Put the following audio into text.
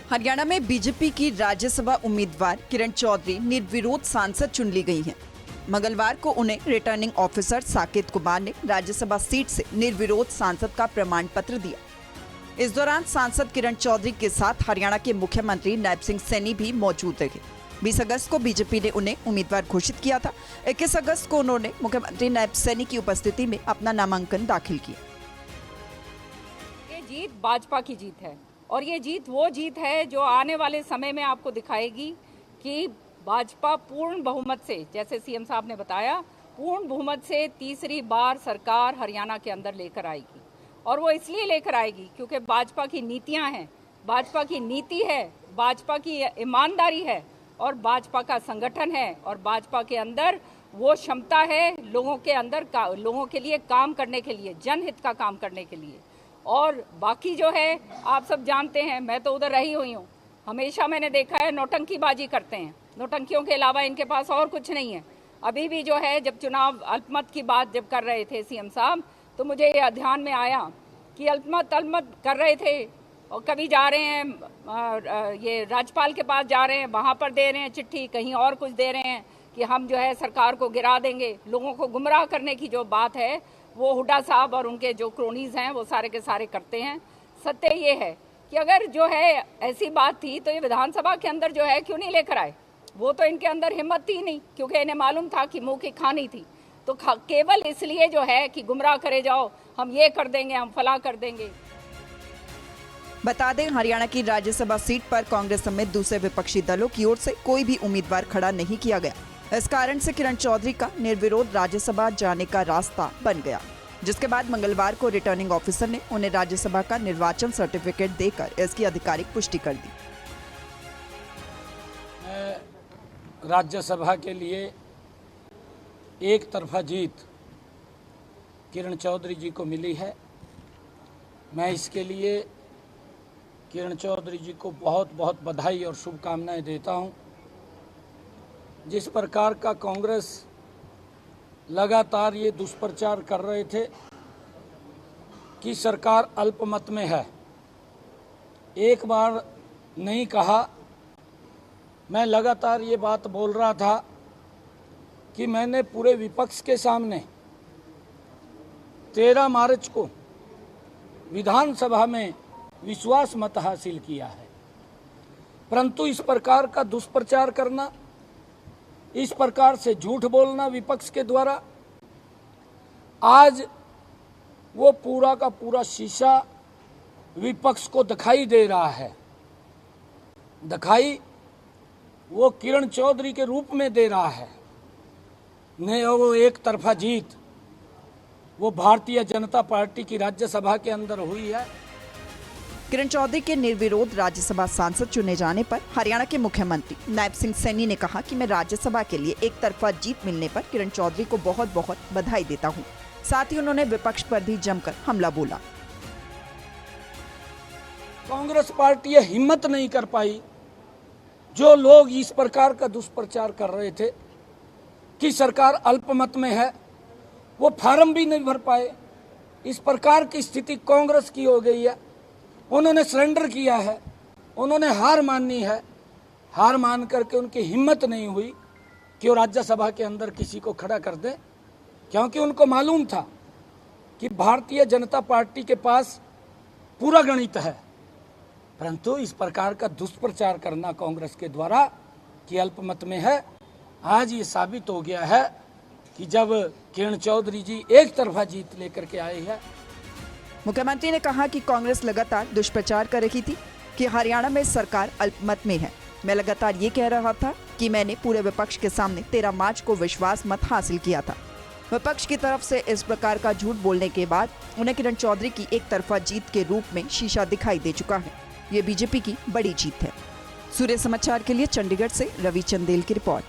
हरियाणा में बीजेपी की राज्यसभा उम्मीदवार किरण चौधरी निर्विरोध सांसद चुन ली गई हैं। मंगलवार को उन्हें रिटर्निंग ऑफिसर साकेत कुमार ने राज्यसभा सीट से निर्विरोध सांसद का प्रमाण पत्र दिया। इस दौरान सांसद किरण चौधरी के साथ हरियाणा के मुख्यमंत्री नायब सिंह सैनी भी मौजूद रहे। 20 अगस्त को बीजेपी ने उन्हें उम्मीदवार घोषित किया था। 21 अगस्त को उन्होंने मुख्यमंत्री नायब सैनी की उपस्थिति में अपना नामांकन दाखिल किया। ये जीत भाजपा की जीत है और ये जीत वो जीत है जो आने वाले समय में आपको दिखाएगी कि भाजपा पूर्ण बहुमत से, जैसे सीएम साहब ने बताया, पूर्ण बहुमत से तीसरी बार सरकार हरियाणा के अंदर लेकर आएगी। और वो इसलिए लेकर आएगी क्योंकि भाजपा की नीतियां हैं, भाजपा की नीति है, भाजपा की ईमानदारी है और भाजपा का संगठन है और भाजपा के अंदर वो क्षमता है लोगों के अंदर लोगों के लिए काम करने के लिए, जनहित का काम करने के लिए। और बाकी जो है आप सब जानते हैं, मैं तो उधर रही हुई हूँ, हमेशा मैंने देखा है नौटंकीबाजी करते हैं। नौटंकियों के अलावा इनके पास और कुछ नहीं है। अभी भी जो है जब चुनाव अल्पमत की बात जब कर रहे थे सीएम साहब, तो मुझे ये ध्यान में आया कि अल्पमत कर रहे थे और कभी जा रहे हैं ये राज्यपाल के पास जा रहे हैं, वहाँ पर दे रहे हैं चिट्ठी, कहीं और कुछ दे रहे हैं कि हम जो है सरकार को गिरा देंगे। लोगों को गुमराह करने की जो बात है वो हुड्डा साहब और उनके जो क्रोनीज हैं वो सारे के सारे करते हैं। सत्य ये है कि अगर जो है ऐसी बात थी तो ये विधानसभा के अंदर जो है क्यों नहीं लेकर आए। वो तो इनके अंदर हिम्मत थी नहीं, क्योंकि इन्हें मालूम था कि मुंह की खानी थी। तो केवल इसलिए जो है कि गुमराह करे जाओ, हम ये कर देंगे, हम फला कर देंगे। बता दें, हरियाणा की राज्यसभा सीट पर कांग्रेस समेत दूसरे विपक्षी दलों की ओर से कोई भी उम्मीदवार खड़ा नहीं किया गया। इस कारण से किरण चौधरी का निर्विरोध राज्यसभा जाने का रास्ता बन गया, जिसके बाद मंगलवार को रिटर्निंग ऑफिसर ने उन्हें राज्यसभा का निर्वाचन सर्टिफिकेट देकर इसकी आधिकारिक पुष्टि कर दी। राज्यसभा के लिए एक तरफा जीत किरण चौधरी जी को मिली है। मैं इसके लिए किरण चौधरी जी को बहुत बहुत बधाई और शुभकामनाएं देता हूं। जिस प्रकार का कांग्रेस लगातार ये दुष्प्रचार कर रहे थे कि सरकार अल्पमत में है, एक बार नहीं कहा, मैं लगातार ये बात बोल रहा था कि मैंने पूरे विपक्ष के सामने 13 मार्च को विधानसभा में विश्वास मत हासिल किया है। परंतु इस प्रकार का दुष्प्रचार करना, इस प्रकार से झूठ बोलना विपक्ष के द्वारा, आज वो पूरा का पूरा शीशा विपक्ष को दिखाई दे रहा है। दिखाई वो किरण चौधरी के रूप में दे रहा है। नहीं, वो एक तरफा जीत वो भारतीय जनता पार्टी की राज्यसभा के अंदर हुई है। किरण चौधरी के निर्विरोध राज्यसभा सांसद चुने जाने पर हरियाणा के मुख्यमंत्री नायब सिंह सैनी ने कहा कि मैं राज्यसभा के लिए एक तरफा जीत मिलने पर किरण चौधरी को बहुत बहुत बधाई देता हूं। साथ ही उन्होंने विपक्ष पर भी जमकर हमला बोला। कांग्रेस पार्टी यह हिम्मत नहीं कर पाई, जो लोग इस प्रकार का दुष्प्रचार कर रहे थे कि सरकार अल्पमत में है, वो फार्म भी नहीं भर पाए। इस प्रकार की स्थिति कांग्रेस की हो गई है। उन्होंने सरेंडर किया है, उन्होंने हार माननी है। हार मान करके उनकी हिम्मत नहीं हुई कि वो राज्यसभा के अंदर किसी को खड़ा कर दे, क्योंकि उनको मालूम था कि भारतीय जनता पार्टी के पास पूरा गणित है। परंतु इस प्रकार का दुष्प्रचार करना कांग्रेस के द्वारा कि अल्पमत में है, आज ये साबित हो गया है कि जब किरण चौधरी जी एक तरफा जीत लेकर के आए हैं। मुख्यमंत्री ने कहा कि कांग्रेस लगातार दुष्प्रचार कर रही थी कि हरियाणा में सरकार अल्पमत में है। मैं लगातार ये कह रहा था कि मैंने पूरे विपक्ष के सामने 13 मार्च को विश्वास मत हासिल किया था। विपक्ष की तरफ से इस प्रकार का झूठ बोलने के बाद उन्हें किरण चौधरी की एक तरफा जीत के रूप में शीशा दिखाई दे चुका है। ये बीजेपी की बड़ी जीत है। सूर्य समाचार के लिए चंडीगढ़ से रवि चंदेल की रिपोर्ट।